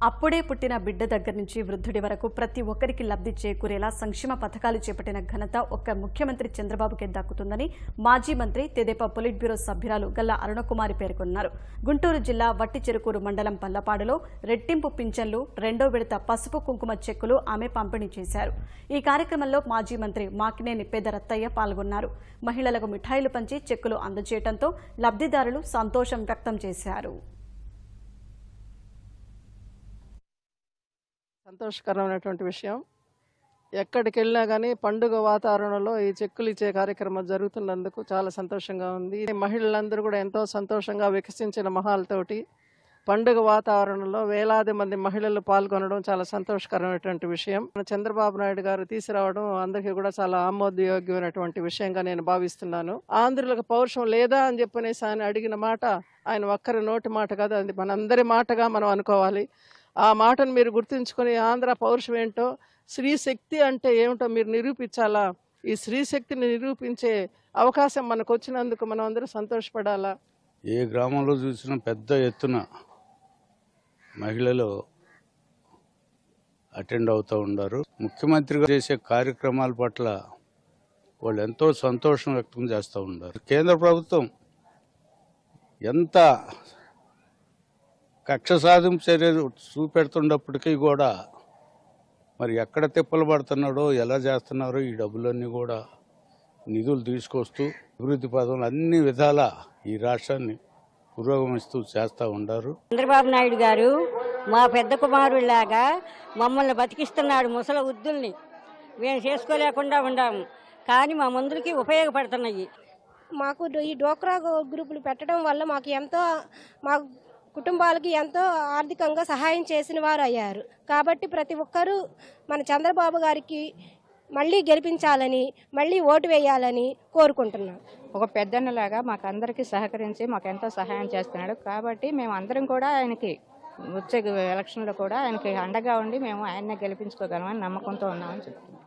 అప్పుడే పుట్టిన బిడ్డ దగ్గర నుంచి వృద్ధుడి వరకు ప్రతి ఒక్కరికి లబ్ధి చేకూరేలా సంక్షేమ పథకాలు చేపట్టిన ఘనత ఒక్క ముఖ్యమంత్రి చంద్రబాబుకే దక్కుతుందని మాజీ మంత్రి తెదేపా పొలిట్ బ్యూరో సభ్యురాలు గల్లా అరుణకుమారి పేర్కొన్నారు. గుంటూరు జిల్లా వట్టిచెరుకూరు మండలం పల్లపాడులో రెట్టింపు పింఛన్లు, రెండో విడత పసుపు కుంకుమ చెక్కులు ఆమె పంపిణీ చేశారు. ఈ కార్యక్రమంలో మాజీ మంత్రి మాకినేని పెదరత్తయ్య పాల్గొన్నారు. మహిళలకు మిఠాయిలు పంచి చెక్కులు అందజేయడంతో లబ్ధిదారులు సంతోషం వ్యక్తం చేశారు. సంతోషకరమైనటువంటి విషయం. ఎక్కడికి వెళ్ళినా కానీ పండుగ వాతావరణంలో ఈ చెక్కులు ఇచ్చే కార్యక్రమం జరుగుతున్నందుకు చాలా సంతోషంగా ఉంది. మహిళలందరూ కూడా ఎంతో సంతోషంగా వికసించిన మొహాలతోటి పండుగ వాతావరణంలో వేలాది మంది మహిళలు పాల్గొనడం చాలా సంతోషకరమైనటువంటి విషయం. చంద్రబాబు నాయుడు గారు తీసుకురావడం అందరికీ కూడా చాలా ఆమోదయోగ్యమైనటువంటి విషయంగా నేను భావిస్తున్నాను. ఆంధ్రులకు పౌరుషం లేదా అని చెప్పనేసి ఆయన అడిగిన మాట ఆయన ఒక్కరి నోటి మాట కాదు, అది మనందరి మాటగా మనం అనుకోవాలి. ఆ మాటను మీరు గుర్తుంచుకొని ఆంధ్ర పౌరుషం ఏంటో, స్త్రీ శక్తి అంటే ఏమిటో మీరు నిరూపించాలా. ఈ స్త్రీ శక్తిని నిరూపించే అవకాశం మనకు వచ్చినందుకు మనం అందరూ సంతోషపడాలా. ఏ గ్రామంలో చూసినా పెద్ద ఎత్తున మహిళలు అటెండ్ అవుతూ ఉన్నారు. ముఖ్యమంత్రిగా చేసే కార్యక్రమాల పట్ల వాళ్ళు ఎంతో సంతోషం వ్యక్తం చేస్తూ ఉన్నారు. కేంద్ర ప్రభుత్వం ఎంత కక్ష సాధింపు చర్యలు చూపెడుతున్నప్పటికీ కూడా మరి ఎక్కడ తిప్పలు పడుతున్నాడో, ఎలా చేస్తున్నారో ఈ డబ్బులన్నీ కూడా నిధులు తీసుకొస్తూ అభివృద్ధి పదంలో అన్ని విధాల ఈ రాష్ట్రాన్ని పురోగమిస్తూ చేస్తూ ఉన్నారు. చంద్రబాబు నాయుడు గారు మా పెద్ద కుమారుడిలాగా మమ్మల్ని బతికిస్తున్నాడు. ముసలి వృద్ధుల్ని మేము చేసుకోలేకుండా ఉన్నాము, కానీ మా ముందుకి ఉపయోగపడుతున్నాయి. మాకు ఈ డోక్రా గ్రూపులు పెట్టడం వల్ల మా కుటుంబాలకి ఎంతో ఆర్థికంగా సహాయం చేసిన వారు అయ్యారు. కాబట్టి ప్రతి ఒక్కరూ మన చంద్రబాబు గారికి మళ్ళీ గెలిపించాలని, మళ్ళీ ఓటు వేయాలని కోరుకుంటున్నాం. ఒక పెద్దన్నలాగా మాకు అందరికీ సహకరించి మాకు ఎంతో సహాయం చేస్తున్నాడు. కాబట్టి మేము అందరం కూడా ఆయనకి వచ్చే ఎలక్షన్లో కూడా ఆయనకి అండగా ఉండి మేము ఆయన్నే గెలిపించుకోగలమని నమ్మకంతో ఉన్నామని చెప్తున్నాం.